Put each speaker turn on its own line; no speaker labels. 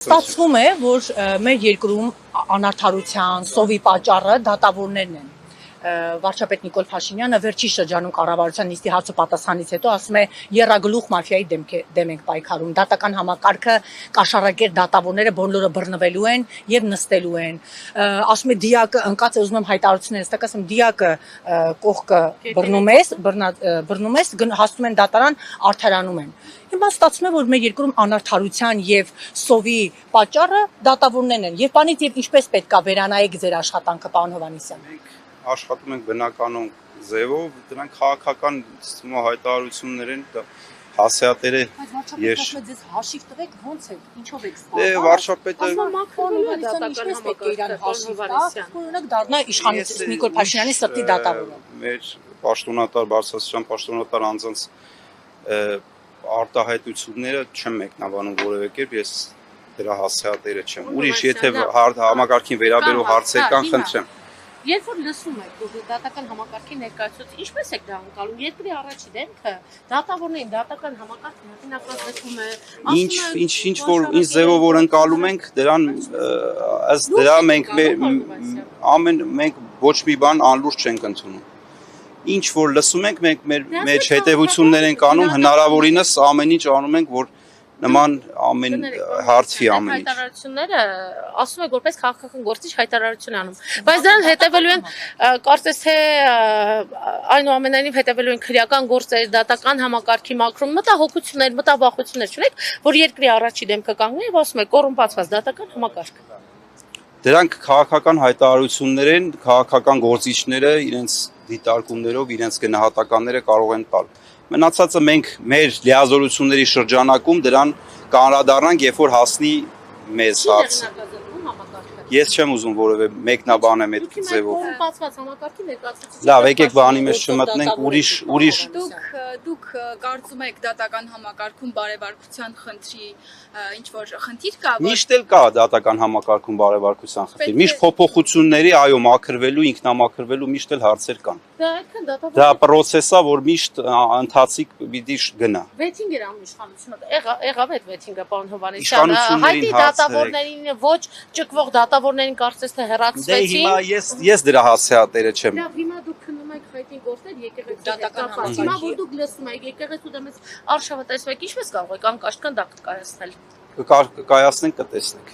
Ստացվում է, որ մեր երկրում անարդարության, սովի պատճառը դատավորներն են։ Վարչապետ Նիկոլ Փաշինյանը վերջի շրջանում կառավարության նիստի հարցը պատասխանից հետո ասում է եռագլուխ մաֆիայի դեմ ենք պայքարում։ Դատական համակարգը կաշառակեր դատավորները բոլորը բռնվելու են եւ նստելու են։ Ասում է դիակը ընկած է, ուզում եմ հայտարարություններ ստակ, ասում դիակը կողքը բռնում ես, հասնում են դատարան, արդարանում են։ Հիմա ստացվում է, որ մեր երկրում անարդարության եւ սովի պատճառը դատավորներն են։ Եվ բանից եւ ինչպես պետք է վերանայեք ձեր աշխատանքը, պարոն Հովհաննիսյան։
Աշխատում ենք բնականոն ձևով, դրանք քաղաքական հայտարարություններ են, հասարակատերը
ես ձեզ հաշիվ տվեք, ոնց է, ինչով եք զբաղվում։
Դե վարչապետը
ինչպես պետք է իրան հաշիվ տա, օրինակ դառնա իշխանություն Նիկոլ Փաշինյանի սրտի դատավորը։
Մեր պաշտոնատար բարձրաստիճան պաշտոնատար անձանց արտահայտությունները չեմ մեկնաբանում որևէ կերպ, ես դրա հասարակատերը չեմ։ Ուրիշ եթե համակարգին վերաբերող հարցեր կան, խնդրեմ։
Երբ որ լսում եք, որ դատական համակարգի ներկայացուցիչ, ինչպես եք դա անցալում։ Երկրի առաջի դեմքը դատավորներին դատական համակարգը հնարավորություն է։
Ինչ որ ինչ ձևով որ անցալում ենք, դրան ըստ դրա մենք ոչ մի բան անլուրջ չենք ընդունում։ Ինչ որ լսում ենք, մենք մեր հետևություններ ենք անում, հնարավորինս ամեն ինչ անում ենք, որ նման ամեն հարցի ամեն ինչ։
Հայտարարությունները ասում եք որպես քաղաքական գործիչ հայտարարություն անում, բայց դրան հետևելու են կարծես թե այնուամենայնիվ հետևելու են քրեական գործեր, դատական համակարգի մակրում, մտահոգություններ, մտավախություններ չունեք, որ երկրի առաջի դեմքը կանգնի եւ ասում եք կոռումպացված դատական համակարգ։
Դրանք քաղաքական հայտարարություններ են, քաղաքական գործիչները իրենց դիտարկումներով, իրենց գնահատականները կարող են տալ։ Մնացածը մենք մեր լիազորությունների շրջանակում դրան կանրադառնանք, երբ որ հասնի մեզ հարցը։ Ես չեմ ուզում որևէ մեկնաբանեմ այդ ձևով։ Լավ, եկեք բանի մեջ չմտնենք, ուրիշ
Դուք կարծում եք դատական համակարգում բարեվարկության խնդրի ինչ-որ խնդիր կա։
Միշտ էլ կա դատական համակարգում բարեվարկության խնդիր։ Միշտ փոփոխությունների, այո, մաքրվելու, ինքնամաքրվելու միշտ էլ հարցեր կան։ Դա process է, որ միշտ ընթացիկ պիտի գնա։
Վեթինգ էր անում իշխանությունը։ Եղավ այդ վեթինգը, պարոն Հովհաննիսյան։ Հայտի դատավորներին ոչ ճկվող դատավորներին կարծես թե հեռացվեցին։
Դե հիմա ես դրա հասարակատերը չեմ։
Լավ, հիմա դուք քնում եք հայտին գործեր եկեղեցու դատական համակարգ։ Հիմա որ դուք լսում եք եկեղեցու դեմից արշավը տեսնում եք, ինչպես կարող եք անկաշկան դա կայացնել։
Կկայացնենք, կտեսնենք։